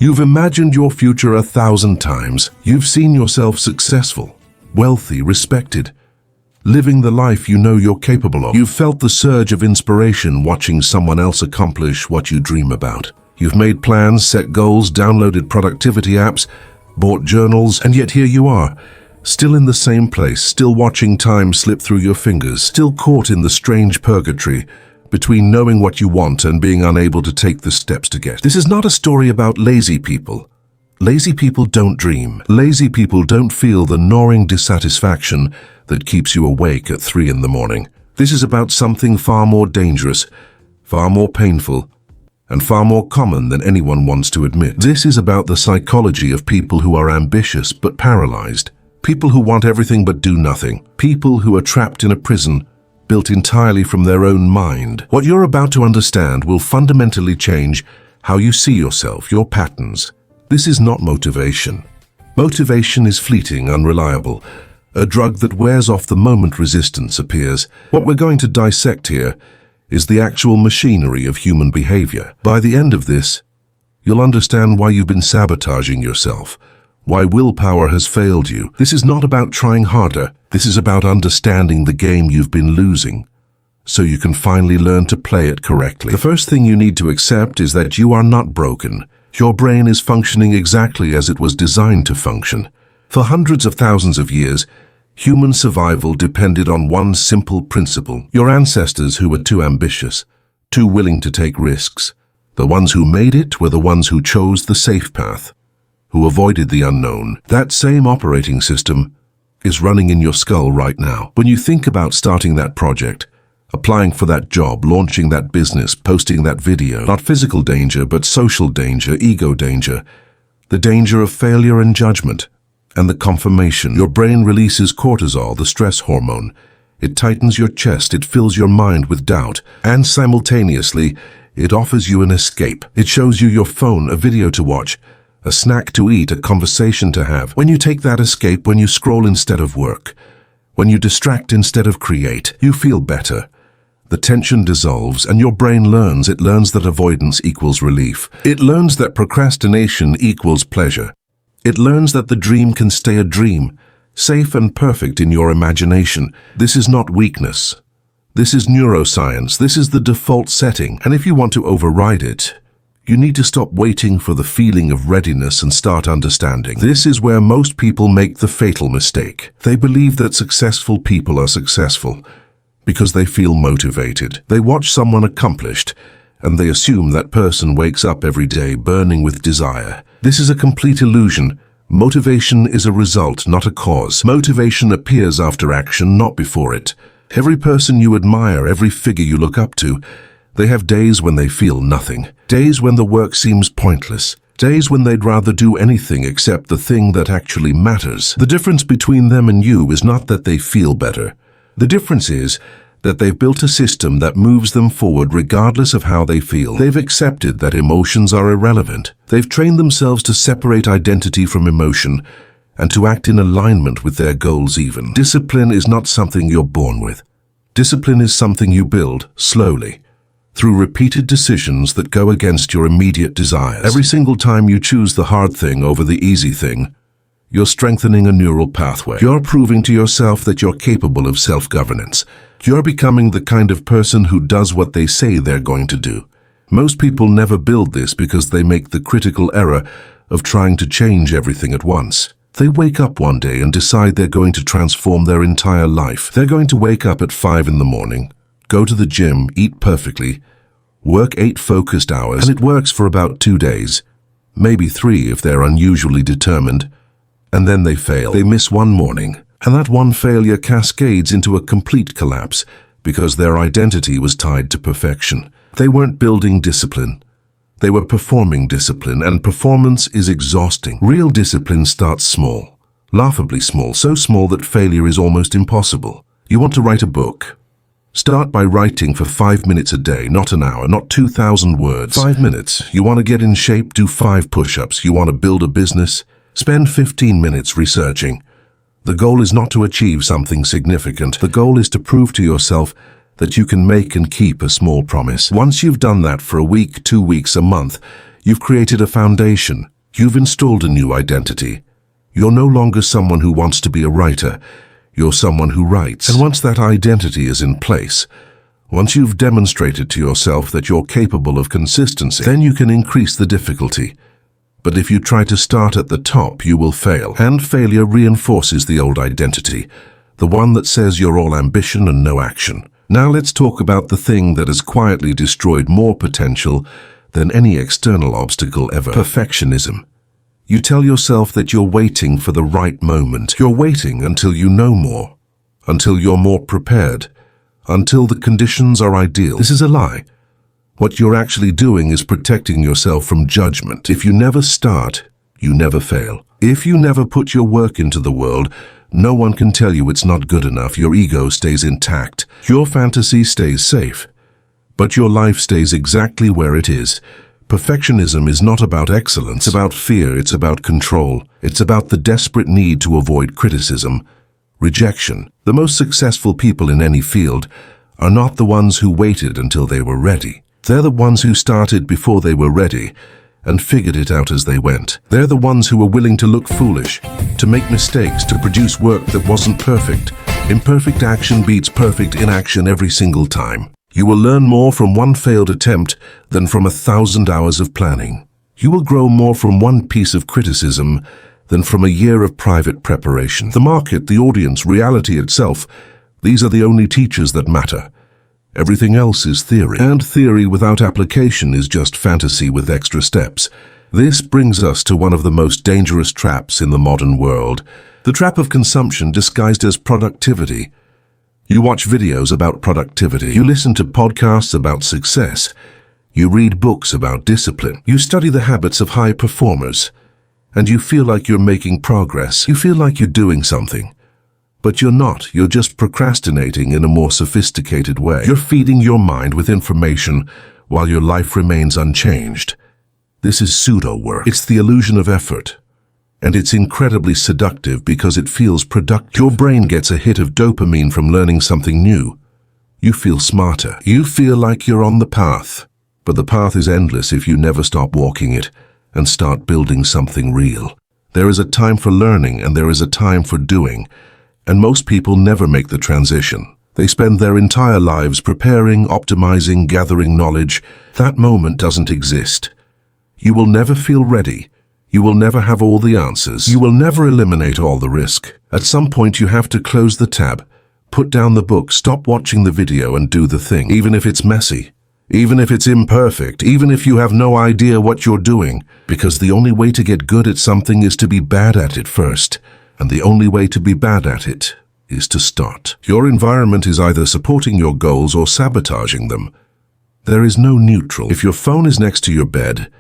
You've imagined your future 1,000 times. You've seen yourself successful, wealthy, respected, living the life you know you're capable of. You've felt the surge of inspiration watching someone else accomplish what you dream about. You've made plans, set goals, downloaded productivity apps, bought journals, and yet here you are, still in the same place, still watching time slip through your fingers, still caught in the strange purgatory between knowing what you want and being unable to take the steps to get. This is not a story about lazy people. Lazy people don't dream. Lazy people don't feel the gnawing dissatisfaction that keeps you awake at 3 in the morning. This is about something far more dangerous, far more painful, and far more common than anyone wants to admit. This is about the psychology of people who are ambitious but paralyzed. People who want everything but do nothing. People who are trapped in a prison built entirely from their own mind. What you're about to understand will fundamentally change how you see yourself, your patterns. This is not motivation. Motivation is fleeting, unreliable, a drug that wears off the moment resistance appears. What we're going to dissect here is the actual machinery of human behavior. By the end of this, you'll understand why you've been sabotaging yourself, why willpower has failed you. This is not about trying harder. This is about understanding the game you've been losing, so you can finally learn to play it correctly. The first thing you need to accept is that you are not broken. Your brain is functioning exactly as it was designed to function. For hundreds of thousands of years, human survival depended on one simple principle. Your ancestors who were too ambitious, too willing to take risks, the ones who made it were the ones who chose the safe path, who avoided the unknown. That same operating system is running in your skull right now. When you think about starting that project, applying for that job, launching that business, posting that video, not physical danger, but social danger, ego danger, the danger of failure and judgment, and the confirmation. Your brain releases cortisol, the stress hormone. It tightens your chest, it fills your mind with doubt, and simultaneously, it offers you an escape. It shows you your phone, a video to watch, a snack to eat, a conversation to have. When you take that escape, when you scroll instead of work, when you distract instead of create, you feel better. The tension dissolves and your brain learns. It learns that avoidance equals relief. It learns that procrastination equals pleasure. It learns that the dream can stay a dream, safe and perfect in your imagination. This is not weakness. This is neuroscience. This is the default setting. And if you want to override it, you need to stop waiting for the feeling of readiness and start understanding. This is where most people make the fatal mistake. They believe that successful people are successful because they feel motivated. They watch someone accomplished, and they assume that person wakes up every day burning with desire. This is a complete illusion. Motivation is a result, not a cause. Motivation appears after action, not before it. Every person you admire, every figure you look up to, they have days when they feel nothing, days when the work seems pointless, days when they'd rather do anything except the thing that actually matters. The difference between them and you is not that they feel better. The difference is that they've built a system that moves them forward regardless of how they feel. They've accepted that emotions are irrelevant. They've trained themselves to separate identity from emotion and to act in alignment with their goals even. Discipline is not something you're born with. Discipline is something you build slowly, through repeated decisions that go against your immediate desires. Every single time you choose the hard thing over the easy thing, you're strengthening a neural pathway. You're proving to yourself that you're capable of self-governance. You're becoming the kind of person who does what they say they're going to do. Most people never build this because they make the critical error of trying to change everything at once. They wake up one day and decide they're going to transform their entire life. They're going to wake up at 5 in the morning, go to the gym, eat perfectly, work 8 focused hours, and it works for about 2 days, maybe 3 if they're unusually determined, and then they fail. They miss one morning, and that one failure cascades into a complete collapse because their identity was tied to perfection. They weren't building discipline. They were performing discipline, and performance is exhausting. Real discipline starts small, laughably small, so small that failure is almost impossible. You want to write a book? Start by writing for 5 minutes a day, not an hour, not 2,000 words. 5 minutes. You want to get in shape? Do 5 push-ups. You want to build a business? Spend 15 minutes researching. The goal is not to achieve something significant. The goal is to prove to yourself that you can make and keep a small promise. Once you've done that for a week, 2 weeks, a month, You've created a foundation. You've installed a new identity. You're no longer someone who wants to be a writer. You're someone who writes. And once that identity is in place, once you've demonstrated to yourself that you're capable of consistency, then you can increase the difficulty. But if you try to start at the top, you will fail. And failure reinforces the old identity, the one that says you're all ambition and no action. Now let's talk about the thing that has quietly destroyed more potential than any external obstacle ever: perfectionism. You tell yourself that you're waiting for the right moment. You're waiting until you know more, until you're more prepared, until the conditions are ideal. This is a lie. What you're actually doing is protecting yourself from judgment. If you never start, you never fail. If you never put your work into the world, no one can tell you it's not good enough. Your ego stays intact. Your fantasy stays safe. But your life stays exactly where it is. Perfectionism is not about excellence. It's about fear. It's about control. It's about the desperate need to avoid criticism, rejection. The most successful people in any field are not the ones who waited until they were ready. They're the ones who started before they were ready and figured it out as they went. They're the ones who were willing to look foolish, to make mistakes, to produce work that wasn't perfect. Imperfect action beats perfect inaction every single time. You will learn more from one failed attempt than from 1,000 hours of planning. You will grow more from one piece of criticism than from a year of private preparation. The market, the audience, reality itself, these are the only teachers that matter. Everything else is theory. And theory without application is just fantasy with extra steps. This brings us to one of the most dangerous traps in the modern world: the trap of consumption disguised as productivity. You watch videos about productivity. You listen to podcasts about success. You read books about discipline. You study the habits of high performers. And you feel like you're making progress. You feel like you're doing something. But you're not. You're just procrastinating in a more sophisticated way. You're feeding your mind with information while your life remains unchanged. This is pseudo-work. It's the illusion of effort. And it's incredibly seductive because it feels productive. Your brain gets a hit of dopamine from learning something new. You feel smarter. You feel like you're on the path. But the path is endless if you never stop walking it and start building something real. There is a time for learning and there is a time for doing. And most people never make the transition. They spend their entire lives preparing, optimizing, gathering knowledge. That moment doesn't exist. You will never feel ready. You will never have all the answers. You will never eliminate all the risk. At some point you have to close the tab, put down the book, stop watching the video and do the thing. Even if it's messy, even if it's imperfect, even if you have no idea what you're doing. Because the only way to get good at something is to be bad at it first. And the only way to be bad at it is to start. Your environment is either supporting your goals or sabotaging them. There is no neutral. If your phone is next to your bed,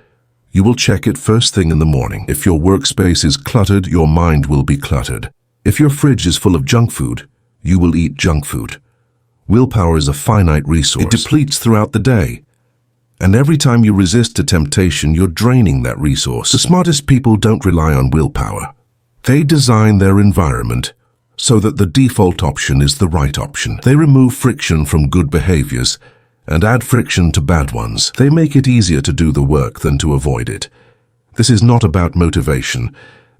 you will check it first thing in the morning. If your workspace is cluttered, your mind will be cluttered. If your fridge is full of junk food, you will eat junk food. Willpower is a finite resource. It depletes throughout the day. And every time you resist a temptation, you're draining that resource. The smartest people don't rely on willpower. They design their environment so that the default option is the right option. They remove friction from good behaviors and add friction to bad ones. They make it easier to do the work than to avoid it. This is not about motivation.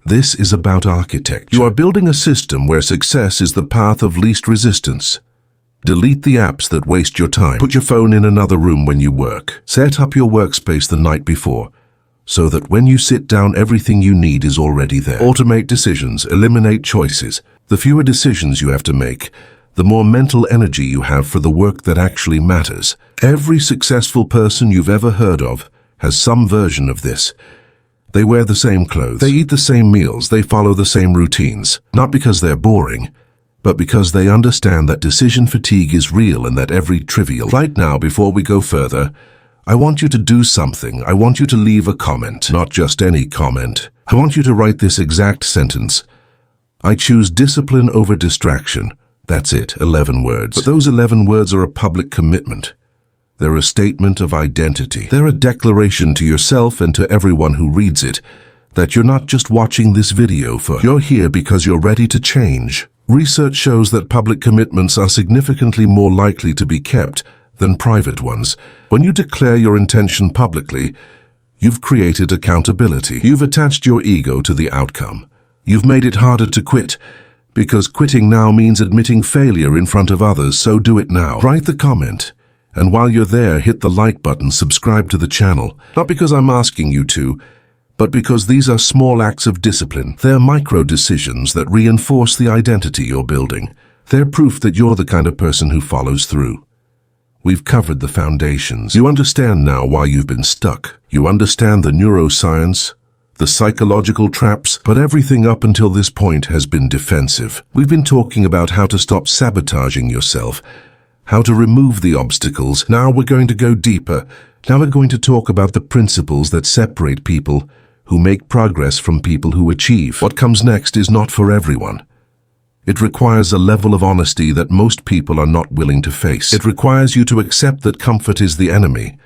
This is about architecture. You are building a system where success is the path of least resistance. Delete the apps that waste your time. Put your phone in another room when you work. Set up your workspace the night before, so that when you sit down, everything you need is already there. Automate decisions, eliminate choices. The fewer decisions you have to make, the more mental energy you have for the work that actually matters. Every successful person you've ever heard of has some version of this. They wear the same clothes, they eat the same meals, they follow the same routines. Not because they're boring, but because they understand that decision fatigue is real and that every trivial. Right now, before we go further, I want you to do something. I want you to leave a comment, not just any comment. I want you to write this exact sentence. I choose discipline over distraction. That's it, 11 words. But those 11 words are a public commitment. They're a statement of identity. They're a declaration to yourself and to everyone who reads it that you're not just watching this video for. You're here because you're ready to change. Research shows that public commitments are significantly more likely to be kept than private ones. When you declare your intention publicly, You've created accountability. You've attached your ego to the outcome. You've made it harder to quit, because quitting now means admitting failure in front of others, so do it now. Write the comment, and while you're there, hit the like button, subscribe to the channel. Not because I'm asking you to, but because these are small acts of discipline. They're micro decisions that reinforce the identity you're building. They're proof that you're the kind of person who follows through. We've covered the foundations. You understand now why you've been stuck. You understand the neuroscience, the psychological traps, but everything up until this point has been defensive. We've been talking about how to stop sabotaging yourself, how to remove the obstacles. Now we're going to go deeper. Now we're going to talk about the principles that separate people who make progress from people who achieve. What comes next is not for everyone. It requires a level of honesty that most people are not willing to face. It requires you to accept that comfort is the enemy,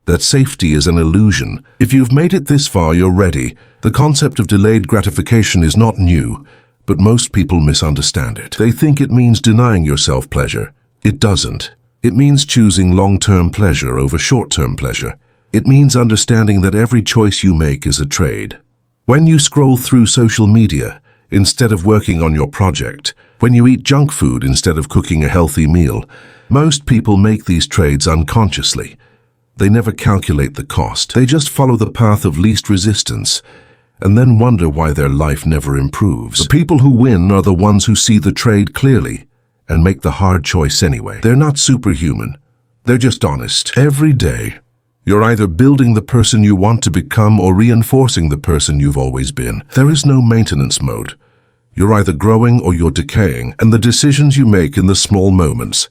that safety is an illusion. If you've made it this far, you're ready. The concept of delayed gratification is not new, but most people misunderstand it. They think it means denying yourself pleasure. It doesn't. It means choosing long-term pleasure over short-term pleasure. It means understanding that every choice you make is a trade. When you scroll through social media instead of working on your project, when you eat junk food instead of cooking a healthy meal, most people make these trades unconsciously. They never calculate the cost. They just follow the path of least resistance and then wonder why their life never improves. The people who win are the ones who see the trade clearly and make the hard choice anyway. They're not superhuman. They're just honest. Every day, you're either building the person you want to become or reinforcing the person you've always been. There is no maintenance mode. You're either growing or you're decaying, and the decisions you make in the small moments,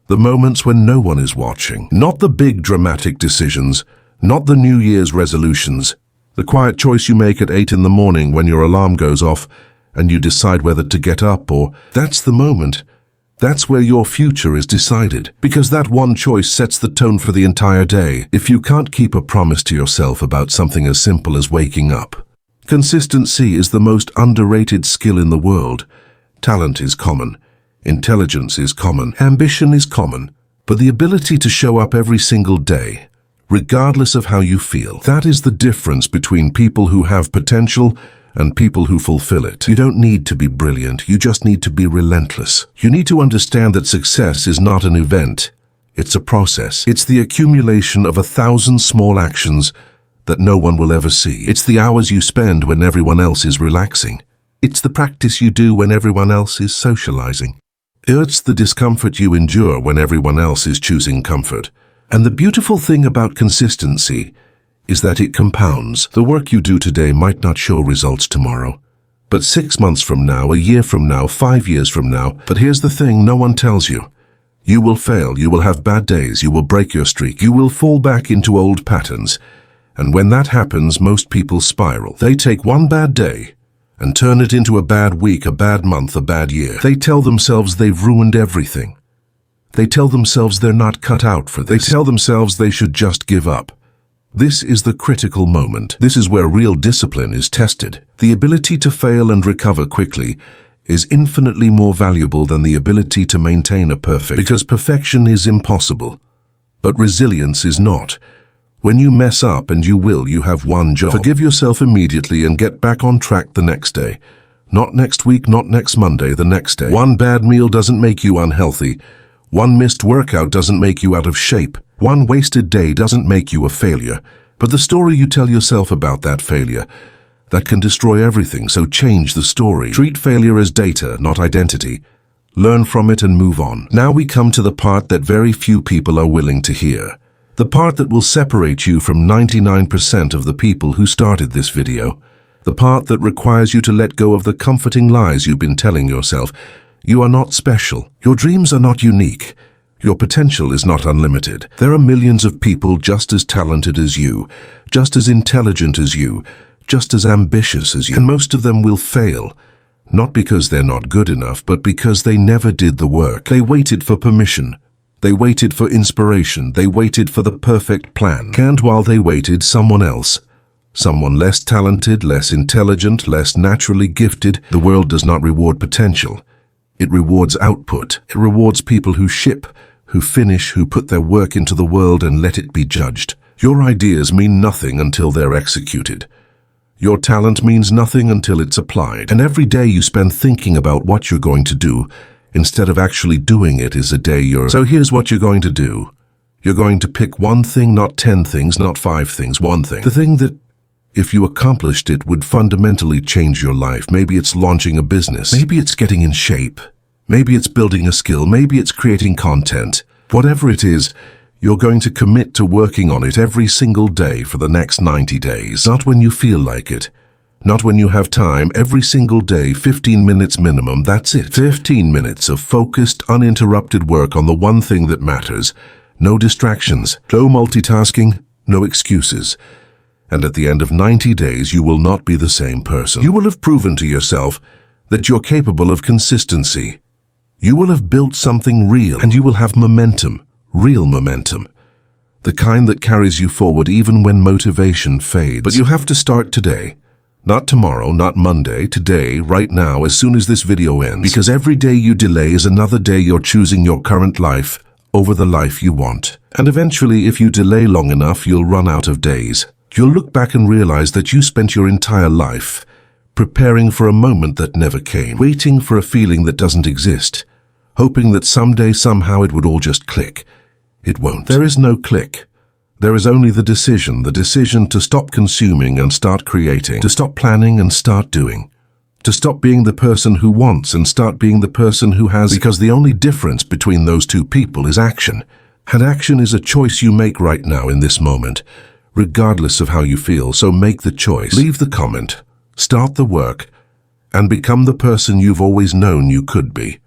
the moments when no one is watching, not the big dramatic decisions, not the New Year's resolutions, the quiet choice you make at 8 in the morning when your alarm goes off and you decide whether to get up, or that's the moment. That's where your future is decided, because that one choice sets the tone for the entire day. If you can't keep a promise to yourself about something as simple as waking up, consistency is the most underrated skill in the world. Talent is common. Intelligence is common. Ambition is common. But the ability to show up every single day, regardless of how you feel, that is the difference between people who have potential and people who fulfill it. You don't need to be brilliant, you just need to be relentless. You need to understand that success is not an event, it's a process. It's the accumulation of 1,000 small actions that no one will ever see. It's the hours you spend when everyone else is relaxing. It's the practice you do when everyone else is socializing. It's the discomfort you endure when everyone else is choosing comfort. And the beautiful thing about consistency is that it compounds. The work you do today might not show results tomorrow, but 6 months from now, a year from now, 5 years from now. But here's the thing no one tells you. You will fail, you will have bad days, you will break your streak, you will fall back into old patterns. And when that happens, most people spiral. They take one bad day and turn it into a bad week, a bad month, a bad year. They tell themselves they've ruined everything. They tell themselves they're not cut out for this. They tell themselves they should just give up. This is the critical moment. This is where real discipline is tested. The ability to fail and recover quickly is infinitely more valuable than the ability to maintain a perfect, because perfection is impossible, but resilience is not. When you mess up, and you will, you have one job. Forgive yourself immediately and get back on track the next day. Not next week, not next Monday, the next day. One bad meal doesn't make you unhealthy. One missed workout doesn't make you out of shape. One wasted day doesn't make you a failure. But the story you tell yourself about that failure, that can destroy everything, so change the story. Treat failure as data, not identity. Learn from it and move on. Now we come to the part that very few people are willing to hear. The part that will separate you from 99% of the people who started this video. The part that requires you to let go of the comforting lies you've been telling yourself. You are not special. Your dreams are not unique. Your potential is not unlimited. There are millions of people just as talented as you, just as intelligent as you, just as ambitious as you. And most of them will fail, not because they're not good enough, but because they never did the work. They waited for permission. They waited for inspiration. They waited for the perfect plan. And while they waited, someone else, someone less talented, less intelligent, less naturally gifted. The world does not reward potential. It rewards output. It rewards people who ship, who finish, who put their work into the world and let it be judged. Your ideas mean nothing until they're executed. Your talent means nothing until it's applied. And every day you spend thinking about what you're going to do, instead of actually doing it, is a day you're... So here's what you're going to do. You're going to pick one thing, not 10 things, not 5 things, one thing. The thing that, if you accomplished it, would fundamentally change your life. Maybe it's launching a business. Maybe it's getting in shape. Maybe it's building a skill. Maybe it's creating content. Whatever it is, you're going to commit to working on it every single day for the next 90 days. Not when you feel like it. Not when you have time. Every single day, 15 minutes minimum, that's it. 15 minutes of focused, uninterrupted work on the one thing that matters. No distractions, no multitasking, no excuses. And at the end of 90 days, you will not be the same person. You will have proven to yourself that you're capable of consistency. You will have built something real, and you will have momentum, real momentum. The kind that carries you forward even when motivation fades. But you have to start today. Not tomorrow, not Monday, today, right now, as soon as this video ends. Because every day you delay is another day you're choosing your current life over the life you want. And eventually, if you delay long enough, you'll run out of days. You'll look back and realize that you spent your entire life preparing for a moment that never came, waiting for a feeling that doesn't exist, hoping that someday, somehow it would all just click. It won't. There is no click. There is only the decision to stop consuming and start creating, to stop planning and start doing, to stop being the person who wants and start being the person who has, because the only difference between those two people is action. And action is a choice you make right now in this moment, regardless of how you feel. So make the choice, leave the comment, start the work, and become the person you've always known you could be.